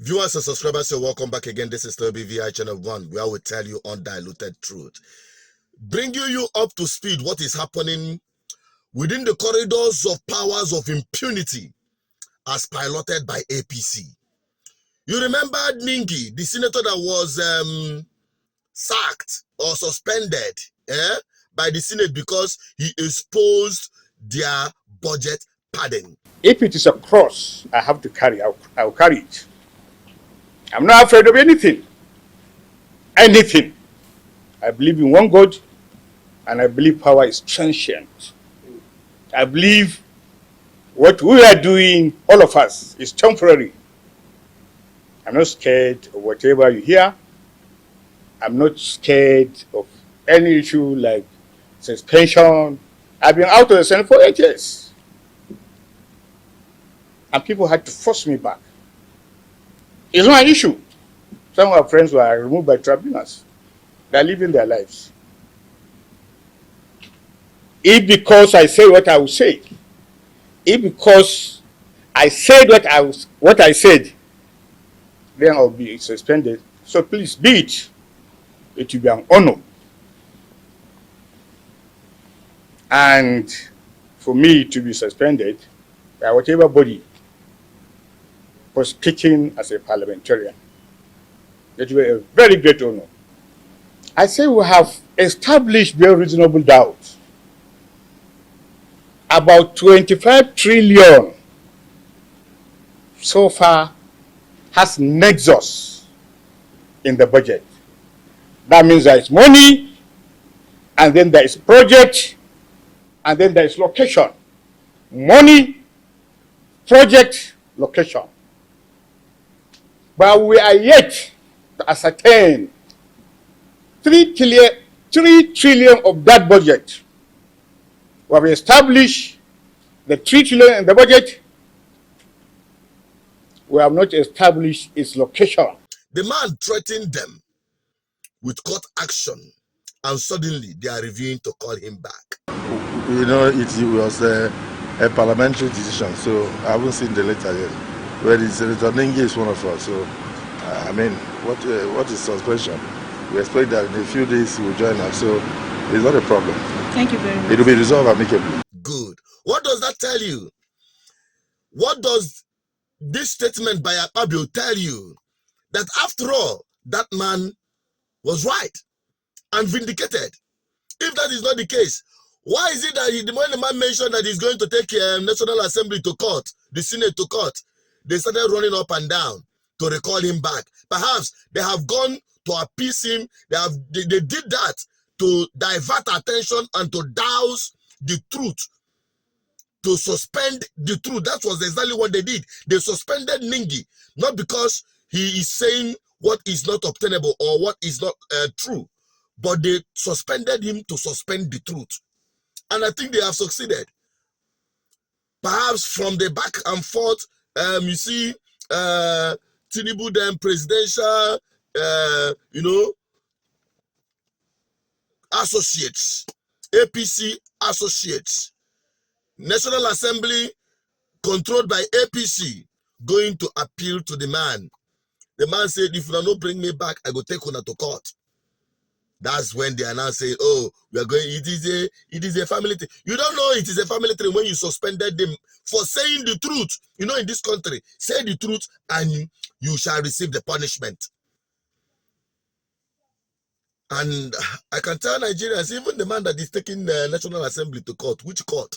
Viewers and subscribers, you're welcome back again. This is the BVI Channel 1, where I will tell you undiluted truth. Bringing you up to speed what is happening within the corridors of powers of impunity as piloted by APC. You remember Ningi, the senator that was sacked or suspended by the Senate because he exposed their budget padding. If it is a cross I have to carry, I'll carry it. I'm not afraid of anything. Anything. I believe in one God, and I believe power is transient. I believe what we are doing, all of us, is temporary. I'm not scared of whatever you hear. I'm not scared of any issue like suspension. I've been out of the Senate for 8 years. And people had to force me back. It's not an issue. Some of our friends were removed by tribunals. They're living their lives. If because I say what I will say, if because I said what I said, then I'll be suspended. So please be it. It will be an honor. And for me to be suspended by whatever body for speaking as a parliamentarian, it will be a very great honor. I say we have established beyond reasonable doubt about 25 trillion so far has nexus in the budget. That means there is money, and then there is project, and then there is location. Money, project, location. But we are yet to ascertain 3 trillion of that budget. We have established the 3 trillion in the budget. We have not established its location. The man threatened them with court action, and suddenly they are reviewing to call him back. You know, it was a parliamentary decision, so I haven't seen the letter yet. Well, Senator Ningi is one of us, so I mean, what is suspension? We expect that in a few days he will join us, so it's not a problem. Thank you very much. It will be resolved amicably. Good. What does that tell you? What does this statement by Akpabio tell you? That after all, that man was right and vindicated. If that is not the case, why is it that when the man mentioned that he's going to take National Assembly to court, the Senate to court, they started running up and down to recall him back? Perhaps they have gone to appease him. They did that to divert attention and to douse the truth, to suspend the truth. That was exactly what they did. They suspended Ningi, not because he is saying what is not obtainable or what is not true, but they suspended him to suspend the truth. And I think they have succeeded. Perhaps from the back and forth, you see, Tinubu then presidential, associates, APC associates, National Assembly controlled by APC going to appeal to the man. The man said, if you don't bring me back, I go take Una to court. That's when they are now saying, oh, we are going, it is a family thing. You don't know it is a family thing when you suspended them for saying the truth. You know, in this country, say the truth and you shall receive the punishment. And I can tell Nigerians, even the man that is taking the National Assembly to court, which court?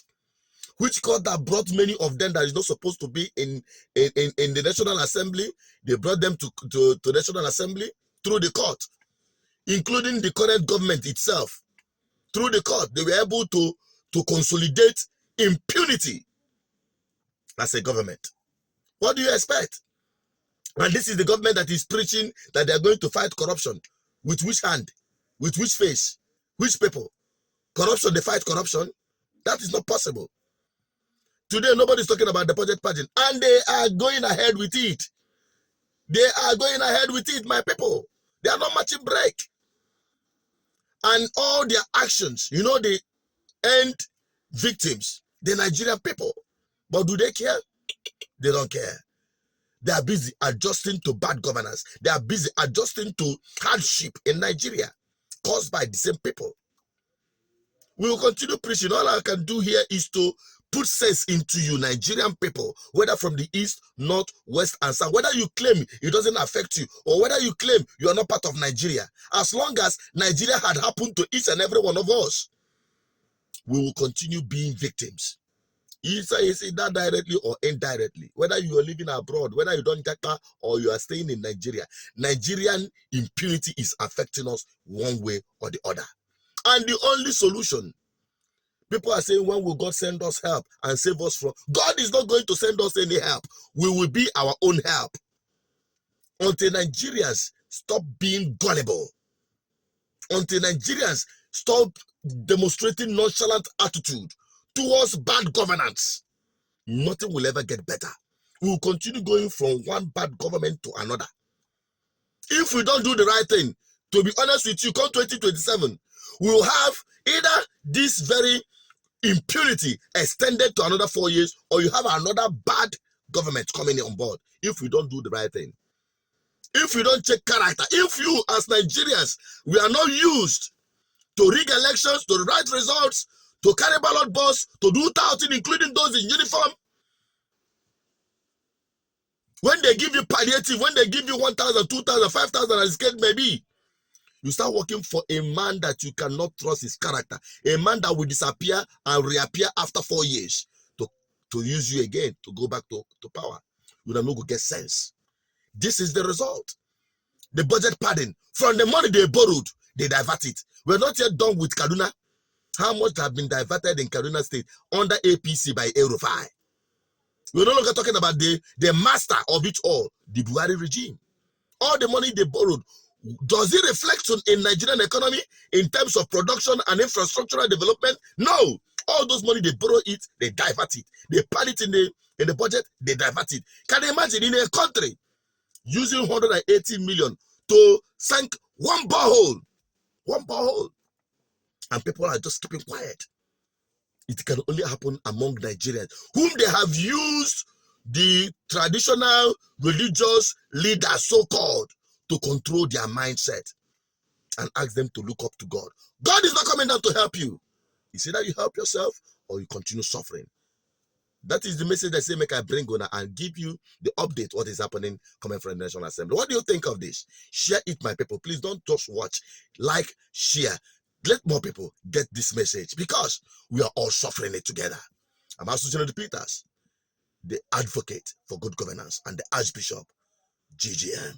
Which court that brought many of them that is not supposed to be in the National Assembly, they brought them to National Assembly through the court, including the current government itself. Through the court, they were able to consolidate impunity as a government. What do you expect? And this is the government that is preaching that they are going to fight corruption. With which hand? With which face? Which people? Corruption, they fight corruption? That is not possible. Today, nobody's talking about the budget pageant, and they are going ahead with it. They are going ahead with it, my people. They are not matching break. And all their actions, you know, they end victims, the Nigerian people. But do they care? They don't care. They are busy adjusting to bad governance. They are busy adjusting to hardship in Nigeria caused by the same people. We will continue preaching. All I can do here is to put sense into you, Nigerian people, whether from the east, north, west, and south. Whether you claim it doesn't affect you, or whether you claim you are not part of Nigeria. As long as Nigeria had happened to each and every one of us, we will continue being victims. Either directly or indirectly. Whether you are living abroad, whether you don't get that, or you are staying in Nigeria, Nigerian impunity is affecting us one way or the other. And the only solution, people are saying, when will God send us help and save us from? God is not going to send us any help. We will be our own help. Until Nigerians stop being gullible. Until Nigerians stop demonstrating nonchalant attitude towards bad governance, nothing will ever get better. We will continue going from one bad government to another. If we don't do the right thing, to be honest with you, come 2027, we will have either this very impunity extended to another 4 years, or you have another bad government coming on board if we don't do the right thing. If we don't check character, if you as Nigerians, we are not used to rig elections, to write results, to carry ballot box, to do touting, including those in uniform. When they give you palliative, when they give you 1,000, 2,000, 5,000, as the case may be, you start working for a man that you cannot trust his character, a man that will disappear and reappear after 4 years to use you again, to go back to power. You don't know, get sense. This is the result. The budget padding, from the money they borrowed, they divert it. We're not yet done with Kaduna. How much have been diverted in Kaduna State under APC by Erufai? We're no longer talking about the master of it all, the Buhari regime. All the money they borrowed, does it reflect on in Nigerian economy in terms of production and infrastructural development? No. All those money they borrow it, they divert it. They pad it in the budget, they divert it. Can you imagine in a country using 180 million to sink one borehole, and people are just keeping quiet? It can only happen among Nigerians, whom they have used the traditional religious leaders, so-called, to control their mindset and ask them to look up to God. God is not coming down to help you. It's either you help yourself or you continue suffering. That is the message I say, make I bring on and give you the update, what is happening coming from the National Assembly. What do you think of this? Share it, my people. Please don't just watch. Like, share. Let more people get this message, because we are all suffering it together. I'm Associate Peters, the advocate for good governance, and the Archbishop, GGM.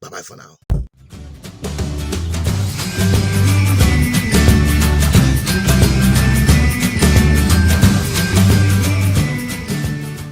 Bye-bye for now.